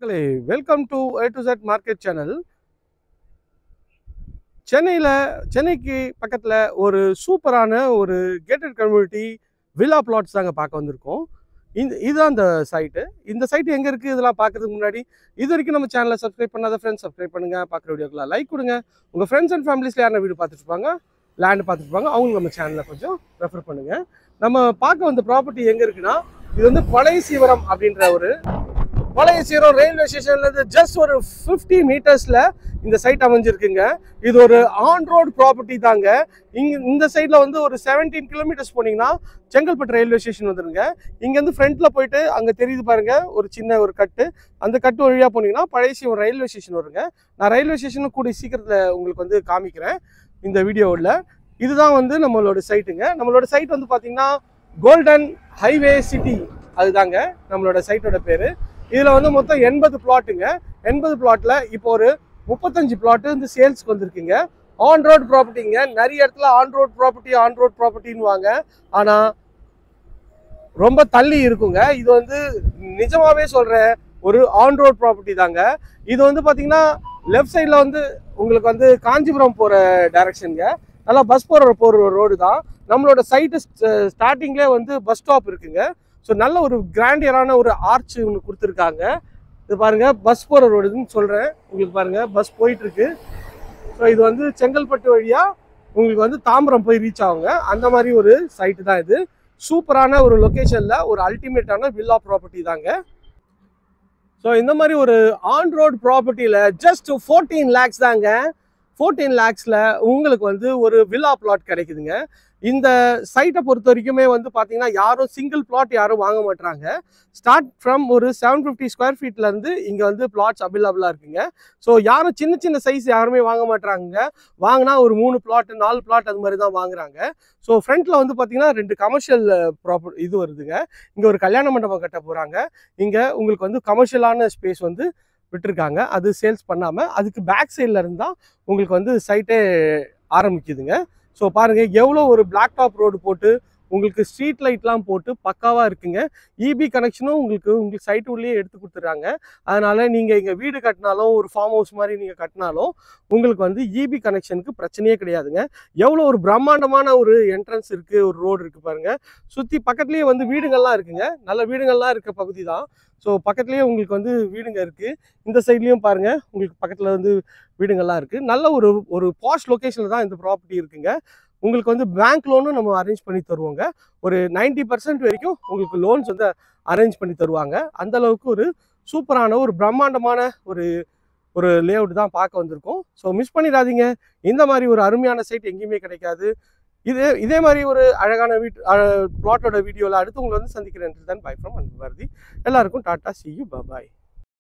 Welcome to A to Z market channel. சென்னைக்கு பக்கத்தில் ஒரு சூப்பரான ஒரு கேட்டட் கம்யூனிட்டி வில்லா பிளாட்ஸ் தாங்க பார்க்க வந்திருக்கோம். இதுதான் இந்த சைட்டு. இந்த சைட்டு எங்கே இருக்குது இதெல்லாம் பார்க்கறதுக்கு முன்னாடி இது வரைக்கும் நம்ம சேனலை சப்ஸ்கிரைப் பண்ணாத ஃப்ரெண்ட்ஸ் சப்ஸ்கிரைப் பண்ணுங்கள். பார்க்குற வீடியோக்கெல்லாம் லைக் கொடுங்க. உங்கள் ஃப்ரெண்ட்ஸ் அண்ட் ஃபேமிலிஸில் யாரும் வீடு பார்த்துருப்பாங்க, லேண்டு பார்த்துருப்பாங்க, அவங்களுக்கு நம்ம சேனலை கொஞ்சம் ரெஃபர் பண்ணுங்கள். நம்ம பார்க்க வந்த ப்ராப்பர்ட்டி எங்கே இருக்குன்னா, இது வந்து பழைய சீவரம் அப்படின்ற ஒரு பழைய சீரம் ரயில்வே ஸ்டேஷன்லேருந்து ஜஸ்ட் ஒரு 50 மீட்டர்ஸில் இந்த சைட் அமைஞ்சிருக்குங்க. இது ஒரு ஆன் ரோடு ப்ராப்பர்ட்டி தாங்க. இந்த சைடில் வந்து ஒரு 17 கிலோமீட்டர்ஸ் போனீங்கன்னா செங்கல்பட்டு ரயில்வே ஸ்டேஷன் வந்துருங்க. இங்கேருந்து ஃப்ரண்ட்டில் போயிட்டு அங்கே தெரியுது பாருங்க ஒரு சின்ன ஒரு கட்டு, அந்த கட்டு வழியாக போனீங்கன்னா பழைய சீரம் ரயில்வே ஸ்டேஷன் வருங்க. நான் ரயில்வே ஸ்டேஷனும் கூடிய சீக்கிரத்தில் உங்களுக்கு வந்து காமிக்கிறேன் இந்த வீடியோவில். இதுதான் வந்து நம்மளோட சைட்டுங்க. நம்மளோட சைட் வந்து பார்த்தீங்கன்னா கோல்டன் ஹைவே சிட்டி, அதுதாங்க நம்மளோட சைட்டோட பேர். இதில் வந்து மொத்தம் 80 பிளாட்டுங்க. 80 பிளாட்டில் இப்போ ஒரு 35 பிளாட்டு வந்து சேல்ஸ்க்கு வந்திருக்குங்க. ஆன் ரோட் ப்ராப்பர்ட்டிங்க. நிறைய இடத்துல ஆன் ரோட் ப்ராப்பர்ட்டின்னு வாங்க, ஆனால் ரொம்ப தள்ளி இருக்குங்க. இது வந்து நிஜமாவே சொல்கிறேன், ஒரு ஆன் ரோட் ப்ராப்பர்ட்டி தாங்க. இது வந்து பார்த்தீங்கன்னா லெஃப்ட் சைடில் வந்து உங்களுக்கு வந்து காஞ்சிபுரம் போகிற டைரக்ஷனுங்க. நல்லா பஸ் போகிற ரோடு தான். நம்மளோட சைட்டு ஸ்டார்டிங்லேயே வந்து பஸ் ஸ்டாப் இருக்குங்க. ஸோ நல்ல ஒரு கிராண்டியரான ஒரு ஆர்ச் ஒன்று கொடுத்துருக்காங்க. இது பாருங்கள் பஸ் போகிற ரோடுன்னு சொல்கிறேன் உங்களுக்கு, பாருங்கள் பஸ் போயிட்டுருக்கு. ஸோ இது வந்து செங்கல்பட்டு வழியாக உங்களுக்கு வந்து தாம்பரம் போய் ரீச் ஆகுங்க. அந்த மாதிரி ஒரு சைட்டு தான் இது. சூப்பரான ஒரு லொக்கேஷனில் ஒரு அல்டிமேட்டான வில்லா ப்ராப்பர்ட்டி தாங்க. ஸோ இந்த மாதிரி ஒரு ஆன் ரோட் ப்ராப்பர்ட்டியில் ஜஸ்ட் 14 lakhs தாங்க. 14 lakhஸில் உங்களுக்கு வந்து ஒரு வில்லா பிளாட் கிடைக்குதுங்க. இந்த சைட்டை பொறுத்த வரைக்குமே வந்து பார்த்தீங்கன்னா யாரும் சிங்கிள் பிளாட் யாரும் வாங்க மாட்டாங்க. ஸ்டார்ட் ஃப்ரம் ஒரு 750 ஸ்கொயர் ஃபீட்லேருந்து இங்கே வந்து பிளாட்ஸ் அவைலபிளாக இருக்குங்க. ஸோ யாரும் சின்ன சைஸ் யாருமே வாங்க மாட்டாங்க. வாங்கினா ஒரு 3 பிளாட் 4 பிளாட் அது மாதிரி தான் வாங்குறாங்க. ஸோ ஃப்ரண்ட்டில் வந்து பார்த்தீங்கன்னா 2 கமர்ஷியல் இது வருதுங்க. இங்கே ஒரு கல்யாண மண்டபம் கட்ட போகிறாங்க. இங்கே உங்களுக்கு வந்து கமர்ஷியலான ஸ்பேஸ் வந்து விட்டுருக்காங்க. அது சேல்ஸ் பண்ணாமல் அதுக்கு பேக் சைடில் இருந்தால் உங்களுக்கு வந்து சைட்டே ஆரம்பிக்குதுங்க. ஸோ பாருங்கள் எவ்வளோ ஒரு பிளாக் டாப் ரோடு போட்டு உங்களுக்கு ஸ்ட்ரீட் லைட்லாம் போட்டு பக்காவாக இருக்குங்க. இபி கனெக்ஷனும் உங்களுக்கு சைட்டு உள்ளே எடுத்து கொடுத்துட்றாங்க. அதனால் நீங்கள் இங்கே வீடு கட்டினாலும் ஒரு ஃபார்ம் ஹவுஸ் மாதிரி நீங்கள் கட்டினாலும் உங்களுக்கு வந்து இபி கனெக்ஷனுக்கு பிரச்சனையே கிடையாதுங்க. எவ்வளோ ஒரு பிரம்மாண்டமான ஒரு என்ட்ரன்ஸ் இருக்குது, ஒரு ரோடு இருக்குது பாருங்கள். சுற்றி பக்கத்துலேயே வந்து வீடுங்கள்லாம் இருக்குங்க. நல்ல வீடுங்கள்லாம் இருக்க பகுதி தான். ஸோ பக்கத்துலேயே உங்களுக்கு வந்து வீடுங்க இருக்குது. இந்த சைட்லேயும் பாருங்கள் உங்களுக்கு பக்கத்தில் வந்து வீடுங்கள்லாம் இருக்குது. நல்ல ஒரு பாஷ் லொக்கேஷனில் தான் இந்த ப்ராப்பர்ட்டி இருக்குங்க. உங்களுக்கு வந்து பேங்க் லோனும் நம்ம அரேஞ்ச் பண்ணி தருவோங்க. ஒரு 90% வரைக்கும் உங்களுக்கு லோன்ஸ் வந்து அரேஞ்ச் பண்ணி தருவாங்க. அந்தளவுக்கு ஒரு சூப்பரான ஒரு பிரம்மாண்டமான ஒரு லேஅவுட் தான் பார்க்க வந்திருக்கோம். ஸோ மிஸ் பண்ணிடாதீங்க. இந்த மாதிரி ஒரு அருமையான சைட் எங்கேயுமே கிடைக்காது. இதே மாதிரி ஒரு அழகான பிளாட்டோட வீடியோவில் அடுத்து உங்களை வந்து சந்திக்கிறேன். பை ஃப்ரம் அன்பு பாரதி. எல்லாருக்கும் tata, see you, bye bye.